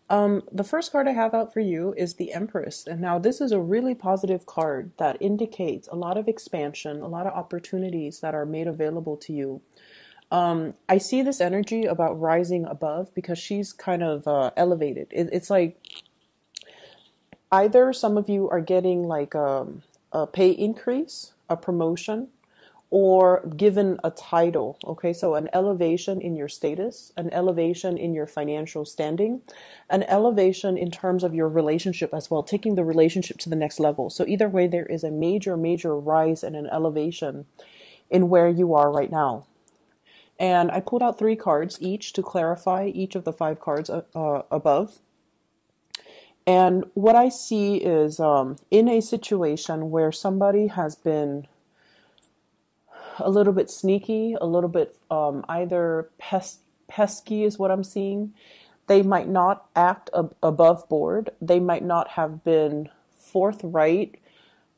The first card I have out for you is the Empress. And now this is a really positive card that indicates a lot of expansion, a lot of opportunities that are made available to you. I see this energy about rising above because she's kind of elevated. It's like either some of you are getting like a pay increase, a promotion, or given a title. Okay, so an elevation in your status, an elevation in your financial standing, an elevation in terms of your relationship as well, taking the relationship to the next level. So either way, there is a major, major rise and an elevation in where you are right now. And I pulled out three cards each to clarify each of the five cards above. And what I see is in a situation where somebody has been a little bit sneaky, a little bit either pesky is what I'm seeing. They might not act above board. They might not have been forthright,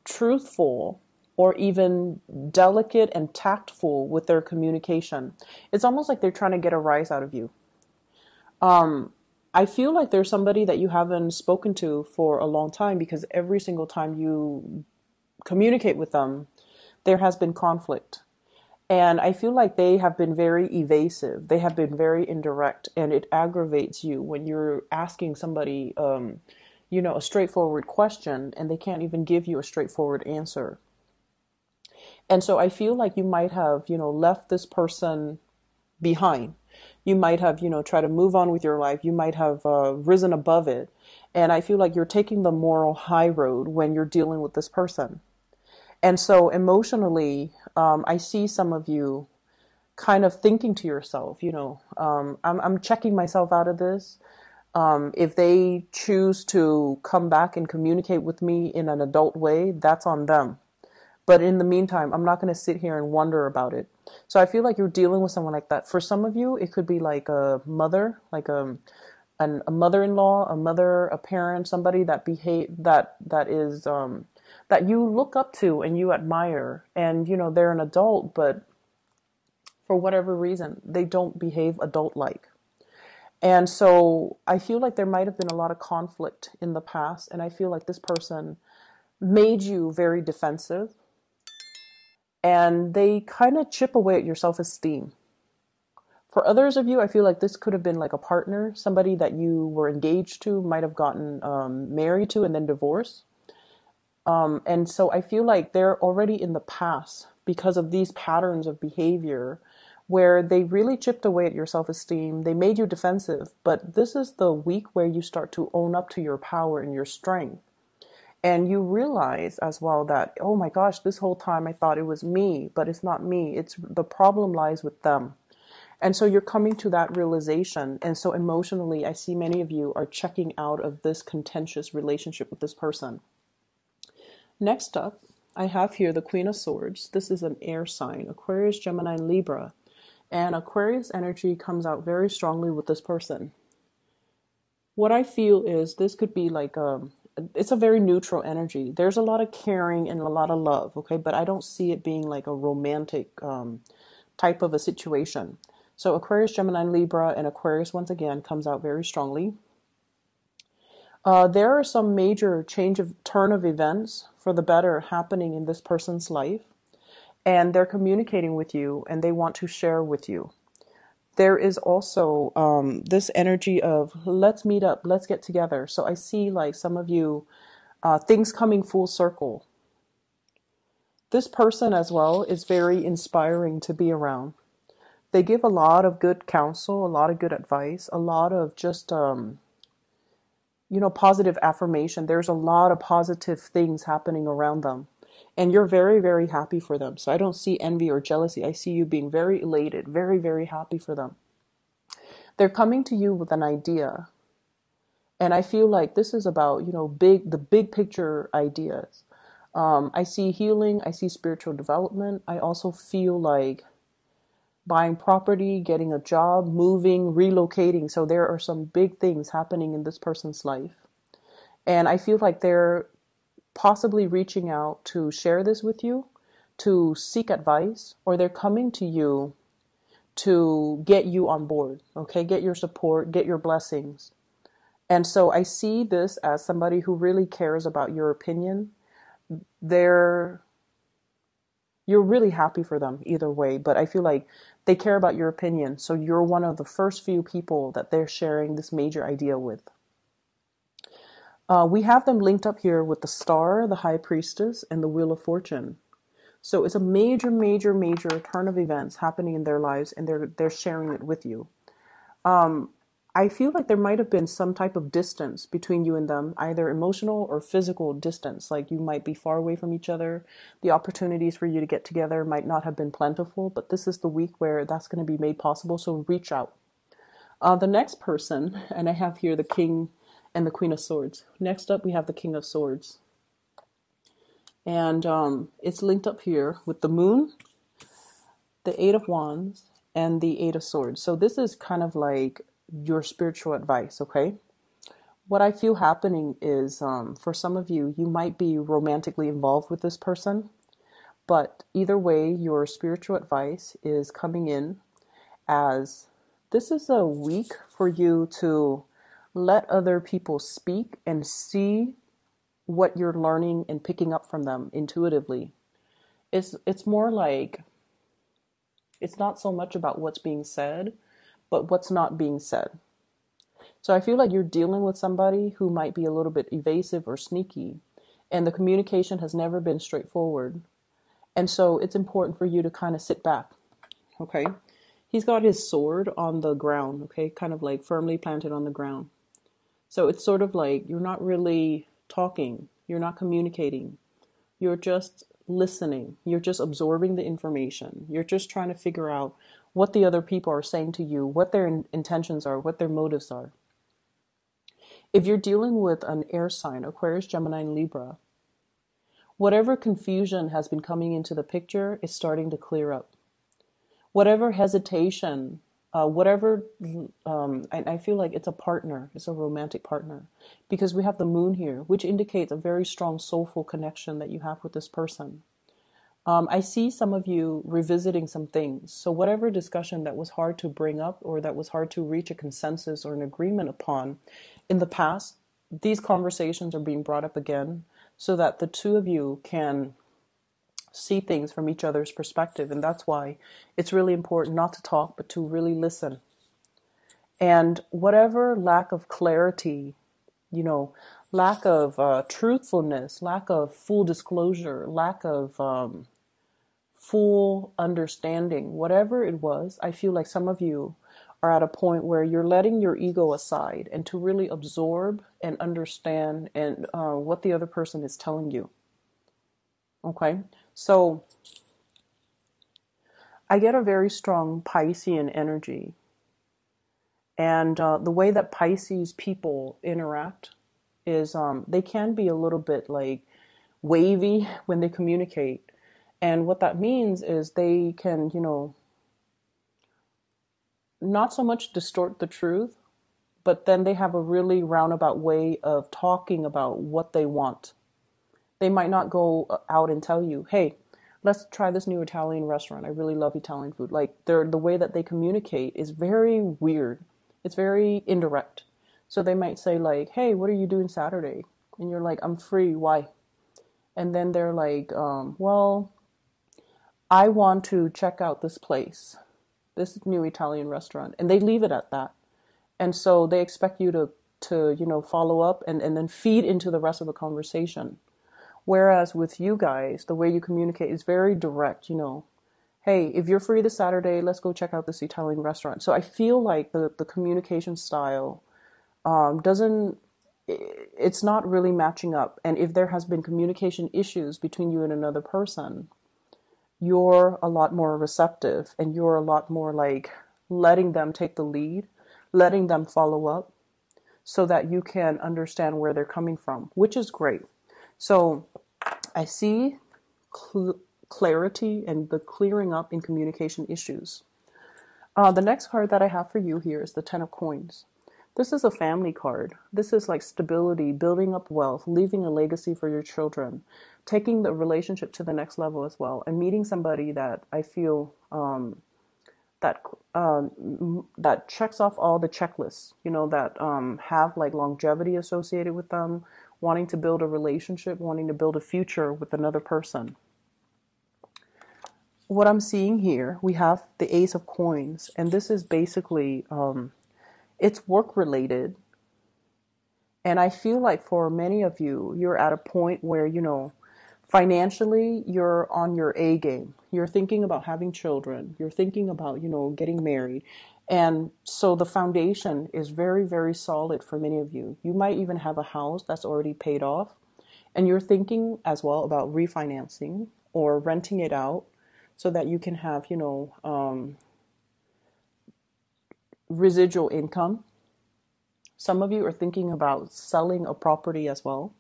truthful, or even delicate and tactful with their communication. It's almost like they're trying to get a rise out of you. I feel like there's somebody that you haven't spoken to for a long time because every single time you communicate with them, there has been conflict. And I feel like they have been very evasive. They have been very indirect, and it aggravates you when you're asking somebody, a straightforward question, and they can't even give you a straightforward answer. And so I feel like you might have, left this person behind. You might have, tried to move on with your life. You might have risen above it. And I feel like you're taking the moral high road when you're dealing with this person. And so emotionally, I see some of you kind of thinking to yourself, I'm checking myself out of this. If they choose to come back and communicate with me in an adult way, that's on them. But in the meantime, I'm not going to sit here and wonder about it. So I feel like you're dealing with someone like that. For some of you, it could be like a mother, like a mother-in-law, a mother, a parent, somebody that is that you look up to and you admire, and they're an adult, but for whatever reason they don't behave adult-like. And so I feel like there might have been a lot of conflict in the past, and I feel like this person made you very defensive, and they kind of chip away at your self-esteem. For others of you, I feel like this could have been like a partner, somebody that you were engaged to, might have gotten married to and then divorced. And so I feel like they're already in the past because of these patterns of behavior where they really chipped away at your self-esteem. They made you defensive, but this is the week where you start to own up to your power and your strength. And you realize as well that, oh my gosh, this whole time I thought it was me, but it's not me. It's the problem lies with them. And so you're coming to that realization. And so emotionally, I see many of you are checking out of this contentious relationship with this person. Next up, I have here the Queen of Swords. This is an air sign, Aquarius, Gemini, and Libra. And Aquarius energy comes out very strongly with this person. What I feel is this could be like it's a very neutral energy. There's a lot of caring and a lot of love, okay? But I don't see it being like a romantic type of a situation. So Aquarius, Gemini, Libra, and Aquarius once again comes out very strongly. There are some major turn of events for the better happening in this person's life, and they're communicating with you and they want to share with you. There is also this energy of let's meet up, let's get together. So I see like some of you, things coming full circle. This person as well is very inspiring to be around. They give a lot of good counsel, a lot of good advice, a lot of just positive affirmation. There's a lot of positive things happening around them. And you're very, very happy for them. So I don't see envy or jealousy. I see you being very elated, very, very happy for them. They're coming to you with an idea. And I feel like this is about, the big picture ideas. I see healing. I see spiritual development. I also feel like buying property, getting a job, moving, relocating. So there are some big things happening in this person's life. And I feel like they're possibly reaching out to share this with you, to seek advice, or they're coming to you to get you on board, okay? Get your support, get your blessings. And so I see this as somebody who really cares about your opinion. They're You're really happy for them either way, but I feel like they care about your opinion. So you're one of the first few people that they're sharing this major idea with. We have them linked up here with the Star, the High Priestess, and the Wheel of Fortune. So it's a major, major, major turn of events happening in their lives, and they're sharing it with you. I feel like there might have been some type of distance between you and them, either emotional or physical distance. Like you might be far away from each other. The opportunities for you to get together might not have been plentiful, but this is the week where that's going to be made possible. So reach out. The next person, and I have here the King and the Queen of Swords. Next up, we have the King of Swords. And it's linked up here with the Moon, the Eight of Wands, and the Eight of Swords. So this is kind of like your spiritual advice, okay? What I feel happening is for some of you, you might be romantically involved with this person, but either way, your spiritual advice is coming in as this is a week for you to let other people speak and see what you're learning and picking up from them intuitively. It's more like it's not so much about what's being said, but what's not being said. So I feel like you're dealing with somebody who might be a little bit evasive or sneaky, and the communication has never been straightforward. And so it's important for you to kind of sit back, okay? He's got his sword on the ground, okay, kind of like firmly planted on the ground. So it's sort of like you're not really talking, you're not communicating, you're just listening, you're just absorbing the information, you're just trying to figure out what the other people are saying to you, what their intentions are, what their motives are. If you're dealing with an air sign, Aquarius, Gemini, and Libra, whatever confusion has been coming into the picture is starting to clear up. Whatever hesitation, I feel like it's a partner, it's a romantic partner, because we have the Moon here, which indicates a very strong soulful connection that you have with this person. I see some of you revisiting some things. So whatever discussion that was hard to bring up or that was hard to reach a consensus or an agreement upon in the past, these conversations are being brought up again so that the two of you can see things from each other's perspective. And that's why it's really important not to talk, but to really listen. And whatever lack of clarity, lack of truthfulness, lack of full disclosure, lack of full understanding, whatever it was, I feel like some of you are at a point where you're letting your ego aside and to really absorb and understand and what the other person is telling you. Okay, so I get a very strong Piscean energy, and the way that Pisces people interact is they can be a little bit like wavy when they communicate. And what that means is they can, not so much distort the truth, but then they have a really roundabout way of talking about what they want. They might not go out and tell you, hey, let's try this new Italian restaurant. I really love Italian food. Like the way that they communicate is very weird. It's very indirect. So they might say like, hey, what are you doing Saturday? And you're like, I'm free. Why? And then they're like, well, I want to check out this place, this new Italian restaurant. And they leave it at that. And so they expect you to follow up and then feed into the rest of the conversation. Whereas with you guys, the way you communicate is very direct, hey, if you're free this Saturday, let's go check out this Italian restaurant. So I feel like the communication style it's not really matching up. And if there has been communication issues between you and another person, you're a lot more receptive and you're a lot more like letting them take the lead, letting them follow up so that you can understand where they're coming from, which is great. So I see clarity and the clearing up in communication issues. The next card that I have for you here is the Ten of Coins. This is a family card. This is like stability, building up wealth, leaving a legacy for your children, taking the relationship to the next level as well, and meeting somebody that I feel that that checks off all the checklists, that have like longevity associated with them, wanting to build a relationship, wanting to build a future with another person. What I'm seeing here, we have the Ace of Coins, and this is basically it's work related. And I feel like for many of you, you're at a point where, financially, you're on your A game. You're thinking about having children. You're thinking about, getting married. And so the foundation is very, very solid for many of you. You might even have a house that's already paid off. And you're thinking as well about refinancing or renting it out so that you can have, residual income. Some of you are thinking about selling a property as well.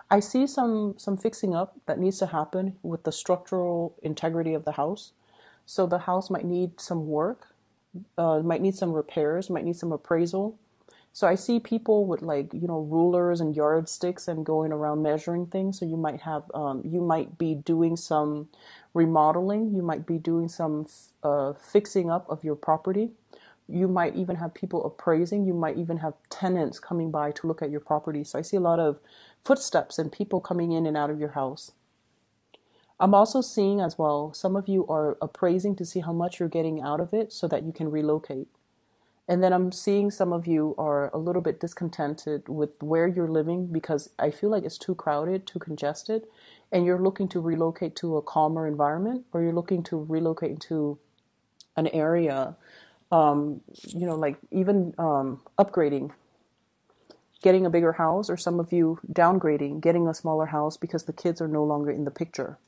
I see some fixing up that needs to happen with the structural integrity of the house. So the house might need some work, might need some repairs, might need some appraisal. So I see people with like, rulers and yardsticks and going around measuring things. So you might be doing some remodeling. You might be doing some fixing up of your property. You might even have people appraising. You might even have tenants coming by to look at your property. So I see a lot of footsteps and people coming in and out of your house. I'm also seeing as well, some of you are appraising to see how much you're getting out of it so that you can relocate. And then I'm seeing some of you are a little bit discontented with where you're living because I feel like it's too crowded, too congested, and you're looking to relocate to a calmer environment, or you're looking to relocate into an area, like even upgrading, getting a bigger house, or some of you downgrading, getting a smaller house because the kids are no longer in the picture.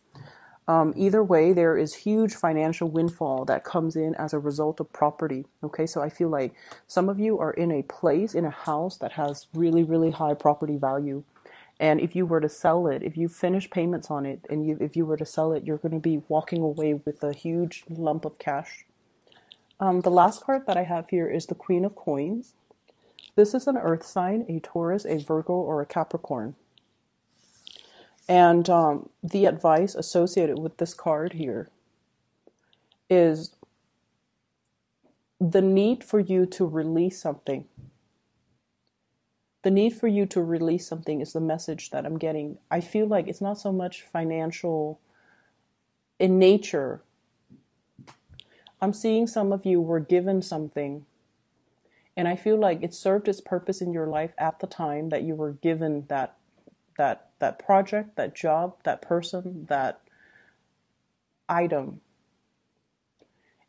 Either way, there is huge financial windfall that comes in as a result of property. Okay, so I feel like some of you are in a place, in a house that has really, really high property value. And if you were to sell it, if you finish payments on it, and if you were to sell it, you're going to be walking away with a huge lump of cash. The last card that I have here is the Queen of Coins. This is an earth sign, a Taurus, a Virgo, or a Capricorn. And the advice associated with this card here is the need for you to release something. The need for you to release something is the message that I'm getting. I feel like it's not so much financial in nature. I'm seeing some of you were given something, and I feel like it served its purpose in your life at the time that you were given that project, that job, that person, that item.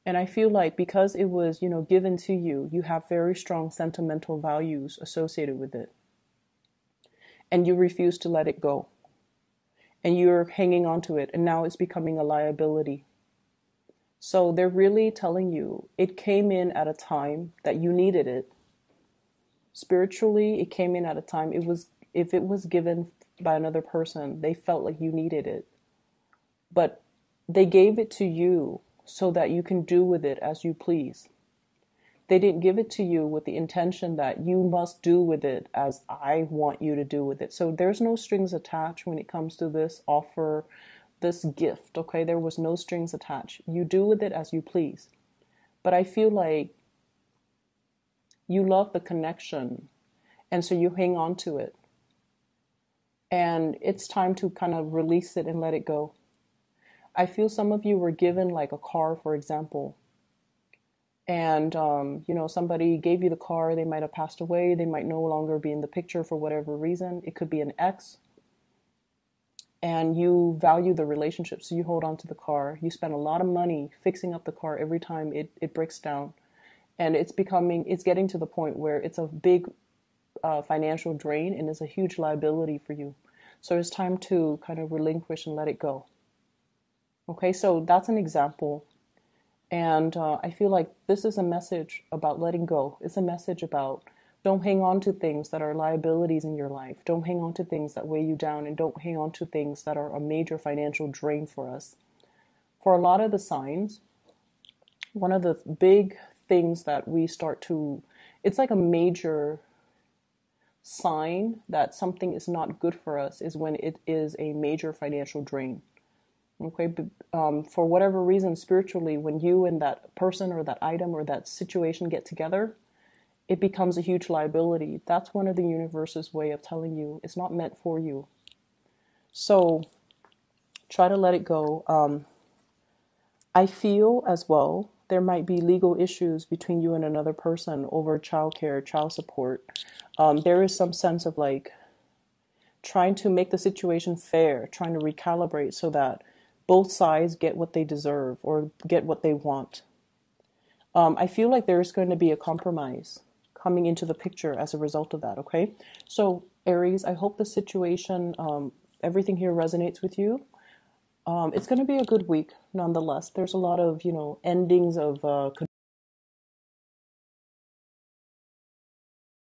And I feel like because it was, given to you, you have very strong sentimental values associated with it. And you refuse to let it go. And you're hanging on to it, and now it's becoming a liability. So they're really telling you it came in at a time that you needed it. Spiritually, it came in at a time if it was given by another person, they felt like you needed it. But they gave it to you so that you can do with it as you please. They didn't give it to you with the intention that you must do with it as I want you to do with it. So there's no strings attached when it comes to this offer, this gift, okay? There was no strings attached. You do with it as you please. But I feel like you love the connection, and so you hang on to it. And it's time to kind of release it and let it go. I feel some of you were given like a car, for example. And, somebody gave you the car. They might have passed away. They might no longer be in the picture for whatever reason. It could be an ex. And you value the relationship, so you hold on to the car. You spend a lot of money fixing up the car every time it breaks down. And it's getting to the point where it's a big financial drain and is a huge liability for you. So it's time to kind of relinquish and let it go. Okay, so that's an example. And I feel like this is a message about letting go. It's a message about don't hang on to things that are liabilities in your life. Don't hang on to things that weigh you down, and don't hang on to things that are a major financial drain for us. For a lot of the signs, one of the big things that we start to, it's like a major sign that something is not good for us is when it is a major financial drain. Okay, but, for whatever reason, spiritually, when you and that person or that item or that situation get together, it becomes a huge liability. That's one of the universe's way of telling you it's not meant for you. So try to let it go. I feel as well there might be legal issues between you and another person over childcare, child support. There is some sense of like trying to make the situation fair, trying to recalibrate so that both sides get what they deserve or get what they want. I feel like there's going to be a compromise coming into the picture as a result of that, okay? So, Aries, I hope the situation, everything here resonates with you. It's going to be a good week nonetheless. There's a lot of, endings of